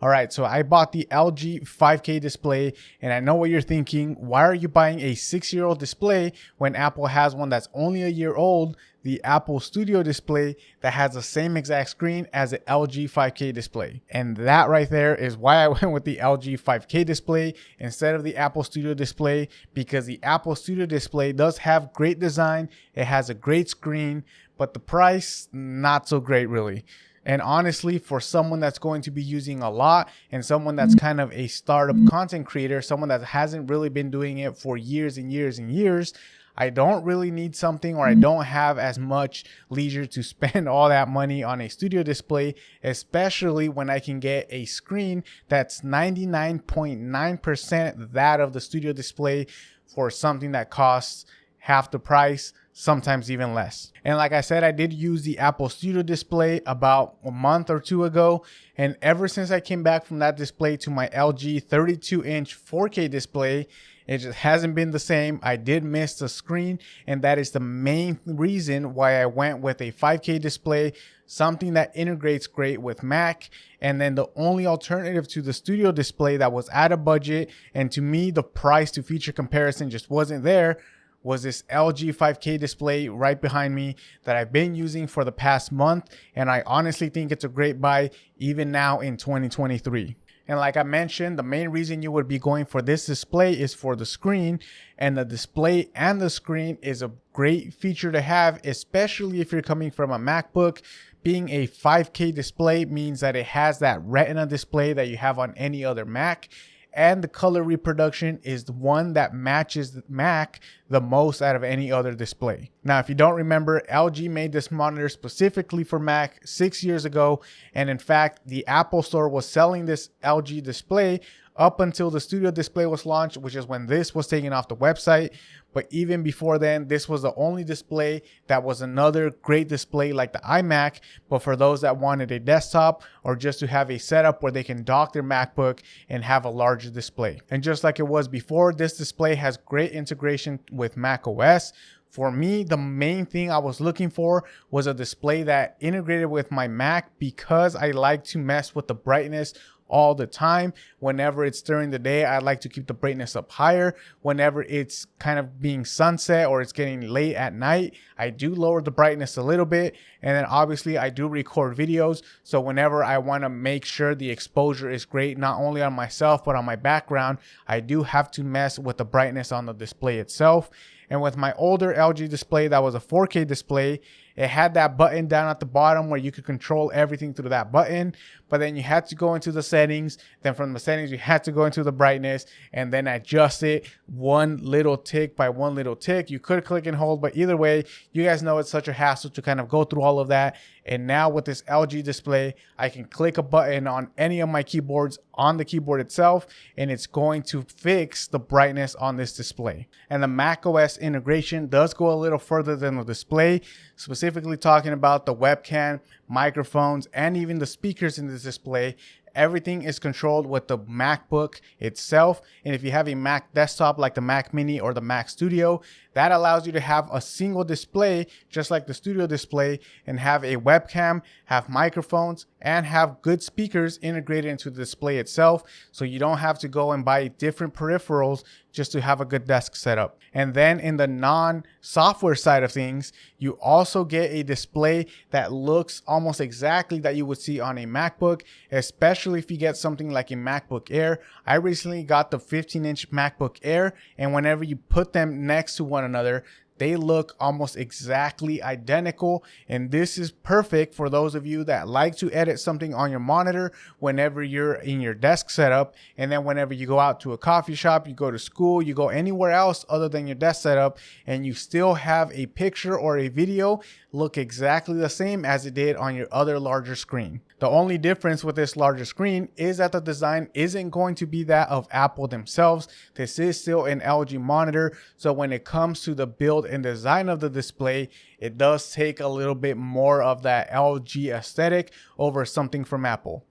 All right, so I bought the LG 5K display, and I know what you're thinking. Why are you buying a 6-year-old display when Apple has one that's only a year old, the Apple Studio display that has the same exact screen as the LG 5K display? And that right there is why I went with the LG 5K display instead of the Apple Studio display, because the Apple Studio display does have great design, it has a great screen, but the price, not so great really. And honestly, for someone that's going to be using a lot and someone that's kind of a startup content creator, someone that hasn't really been doing it for years and years and years, I don't really need something, or I don't have as much leisure to spend all that money on a studio display, especially when I can get a screen that's 99.9% that of the studio display for something that costs half the price, sometimes even less. And like I said, I did use the Apple Studio display about a month or two ago. And ever since I came back from that display to my LG 32-inch 4K display, it just hasn't been the same. I did miss the screen, and that is the main reason why I went with a 5K display, something that integrates great with Mac. And then the only alternative to the studio display that was at a budget, and to me, the price to feature comparison just wasn't there, was this LG 5K display right behind me that I've been using for the past month. And I honestly think it's a great buy even now in 2023. And like I mentioned, the main reason you would be going for this display is for the screen, and the display and the screen is a great feature to have, especially if you're coming from a MacBook. Being a 5K display means that it has that Retina display that you have on any other Mac. And the color reproduction is the one that matches the Mac the most out of any other display. Now, if you don't remember, LG made this monitor specifically for Mac 6 years ago. And in fact, the Apple Store was selling this LG display up until the Studio display was launched, which is when this was taken off the website. But even before then, this was the only display that was another great display like the iMac, but for those that wanted a desktop or just to have a setup where they can dock their MacBook and have a larger display. And just like it was before, this display has great integration with Mac OS. For me, the main thing I was looking for was a display that integrated with my Mac, because I like to mess with the brightness all the time. Whenever it's during the day, I like to keep the brightness up higher. Whenever it's kind of being sunset or it's getting late at night, I do lower the brightness a little bit. And then obviously I do record videos, so whenever I want to make sure the exposure is great, not only on myself but on my background, I do have to mess with the brightness on the display itself. And with my older LG display that was a 4K display, it had that button down at the bottom where you could control everything through that button, but then you had to go into the settings. Then from the settings, you had to go into the brightness and then adjust it one little tick by one little tick. You could click and hold, but either way, you guys know it's such a hassle to kind of go through all of that. And now with this LG display, I can click a button on any of my keyboards on the keyboard itself, and it's going to fix the brightness on this display. And the Mac OS integration does go a little further than the display, specifically talking about the webcam, microphones, and even the speakers in this display. Everything is controlled with the MacBook itself. And if you have a Mac desktop like the Mac Mini or the Mac Studio, that allows you to have a single display just like the Studio display and have a webcam, have microphones, and have good speakers integrated into the display itself, so you don't have to go and buy different peripherals just to have a good desk setup. And then in the non-software side of things, you also get a display that looks almost exactly that you would see on a MacBook, especially if you get something like a MacBook Air. I recently got the 15-inch MacBook Air, and whenever you put them next to one another, they look almost exactly identical. And this is perfect for those of you that like to edit something on your monitor whenever you're in your desk setup. And then whenever you go out to a coffee shop, you go to school, you go anywhere else other than your desk setup, and you still have a picture or a video look exactly the same as it did on your other larger screen. The only difference with this larger screen is that the design isn't going to be that of Apple themselves. This is still an LG monitor, so when it comes to the build and design of the display, it does take a little bit more of that LG aesthetic over something from Apple.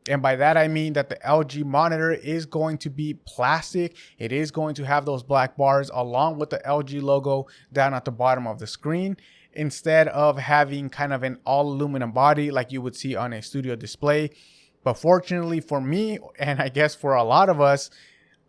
And by that, I mean that the LG monitor is going to be plastic. It is going to have those black bars along with the LG logo down at the bottom of the screen, instead of having kind of an all aluminum body like you would see on a studio display. But fortunately for me, and I guess for a lot of us,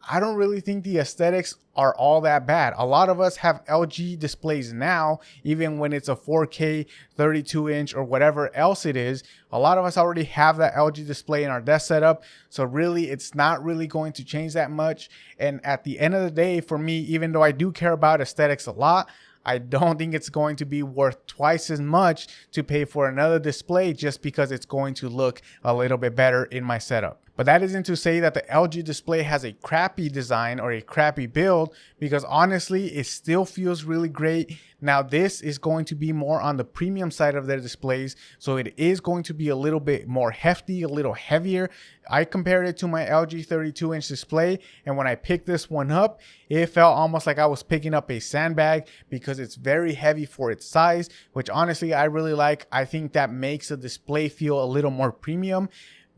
I don't really think the aesthetics are all that bad. A lot of us have LG displays now, even when it's a 4K 32-inch or whatever else it is. A lot of us already have that LG display in our desk setup. So really, it's not really going to change that much. And at the end of the day, for me, even though I do care about aesthetics a lot, I don't think it's going to be worth twice as much to pay for another display just because it's going to look a little bit better in my setup. But that isn't to say that the LG display has a crappy design or a crappy build, because honestly, it still feels really great. Now, this is going to be more on the premium side of their displays, so it is going to be a little bit more hefty, a little heavier. I compared it to my LG 32-inch display, and when I picked this one up, it felt almost like I was picking up a sandbag because it's very heavy for its size, which honestly I really like. I think that makes the display feel a little more premium.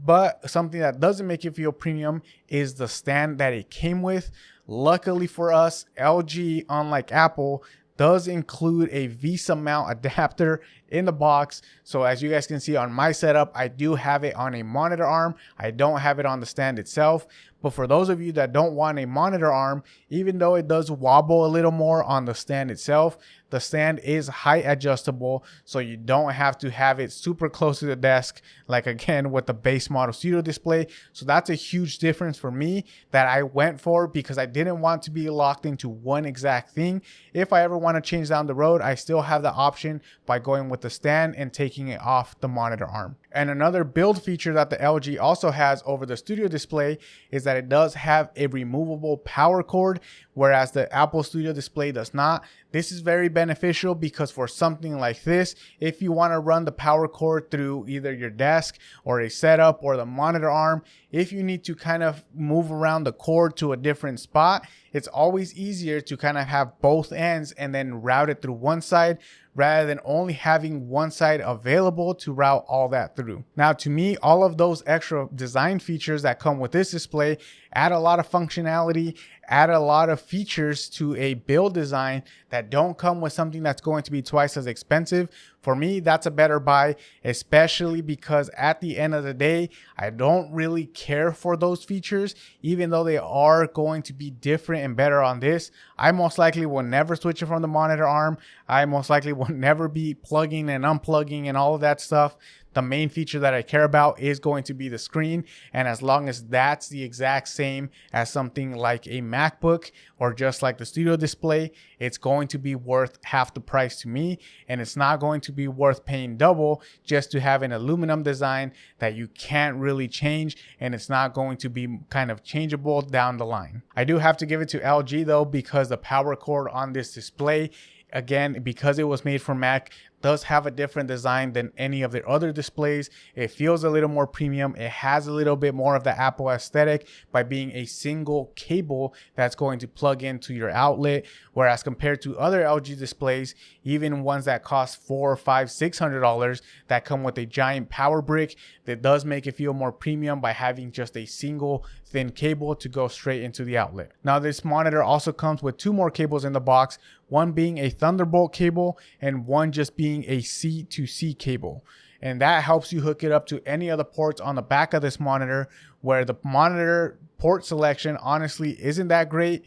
But something that doesn't make it feel premium is the stand that it came with. Luckily for us, LG, unlike Apple, does include a VESA mount adapter in the box. So as you guys can see on my setup, I do have it on a monitor arm. I don't have it on the stand itself. But for those of you that don't want a monitor arm, even though it does wobble a little more on the stand itself, the stand is height adjustable, so you don't have to have it super close to the desk, like again with the base model studio display. So that's a huge difference for me that I went for, because I didn't want to be locked into one exact thing. If I ever want to change down the road, I still have the option by going with the stand and taking it off the monitor arm. And another build feature that the LG also has over the studio display is that it does have a removable power cord, whereas the Apple Studio display does not. This is very beneficial because for something like this, if you want to run the power cord through either your desk or a setup or the monitor arm, if you need to kind of move around the cord to a different spot, it's always easier to kind of have both ends and then route it through one side, rather than only having one side available to route all that through. Now, to me, all of those extra design features that come with this display add a lot of functionality, add a lot of features to a build design that don't come with something that's going to be twice as expensive. For me, that's a better buy, especially because at the end of the day, I don't really care for those features, even though they are going to be different and better on this. I most likely will never switch it from the monitor arm. I most likely will never be plugging and unplugging and all of that stuff. The main feature that I care about is going to be the screen. And as long as that's the exact same as something like a MacBook or just like the studio display, it's going to be worth half the price to me. And it's not going to be worth paying double just to have an aluminum design that you can't really change. And it's not going to be kind of changeable down the line. I do have to give it to LG though, because the power cord on this display, again, because it was made for Mac, does have a different design than any of their other displays. It feels a little more premium. It has a little bit more of the Apple aesthetic by being a single cable that's going to plug into your outlet. Whereas compared to other LG displays, even ones that cost $400, $500, $600 that come with a giant power brick, that does make it feel more premium by having just a single thin cable to go straight into the outlet. Now, this monitor also comes with two more cables in the box, one being a Thunderbolt cable and one just being a C-to-C cable. And that helps you hook it up to any of the ports on the back of this monitor, where the monitor port selection honestly isn't that great,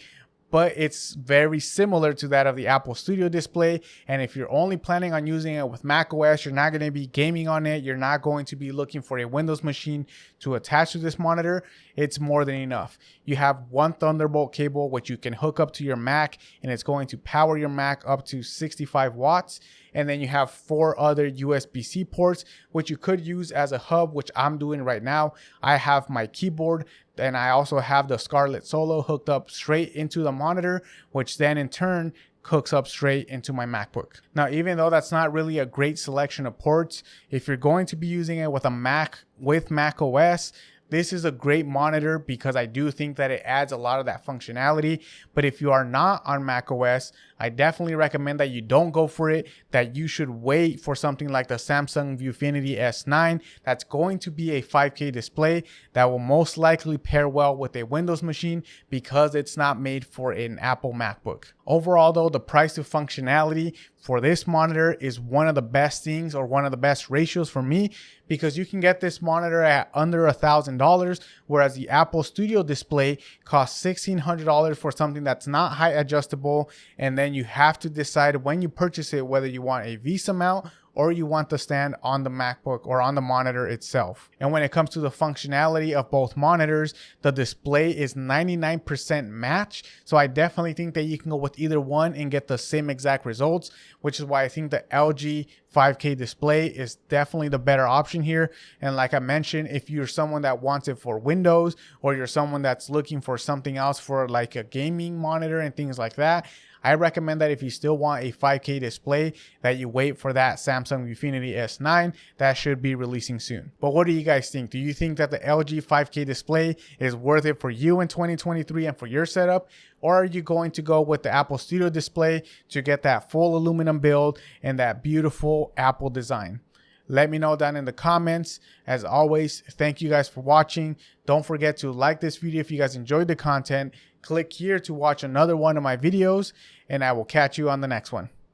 but it's very similar to that of the Apple Studio display. And if you're only planning on using it with macOS, you're not going to be gaming on it, you're not going to be looking for a Windows machine to attach to this monitor, it's more than enough. You have one Thunderbolt cable, which you can hook up to your Mac, and it's going to power your Mac up to 65 watts. And then you have 4 other USB-C ports, which you could use as a hub, which I'm doing right now. I have my keyboard, and I also have the Scarlett Solo hooked up straight into the monitor, which then in turn hooks up straight into my MacBook. Now, even though that's not really a great selection of ports, if you're going to be using it with a Mac with macOS, this is a great monitor because I do think that it adds a lot of that functionality. But if you are not on macOS, I definitely recommend that you don't go for it, that you should wait for something like the Samsung Viewfinity S9 that's going to be a 5K display that will most likely pair well with a Windows machine because it's not made for an Apple MacBook. Overall though, the price to functionality for this monitor is one of the best things, or one of the best ratios for me, because you can get this monitor at under $1,000, whereas the Apple Studio Display costs $1,600 for something that's not height adjustable. And then you have to decide when you purchase it whether you want a VESA mount or you want the stand on the MacBook or on the monitor itself. And when it comes to the functionality of both monitors, the display is 99% match. So I definitely think that you can go with either one and get the same exact results, which is why I think the LG 5K display is definitely the better option here. And like I mentioned, if you're someone that wants it for Windows, or you're someone that's looking for something else for like a gaming monitor and things like that, I recommend that if you still want a 5K display, that you wait for that Samsung Viewfinity S9 that should be releasing soon. But what do you guys think? Do you think that the LG 5K display is worth it for you in 2023 and for your setup? Or are you going to go with the Apple Studio Display to get that full aluminum build and that beautiful Apple design? Let me know down in the comments. As always, thank you guys for watching. Don't forget to like this video if you guys enjoyed the content. Click here to watch another one of my videos, and I will catch you on the next one.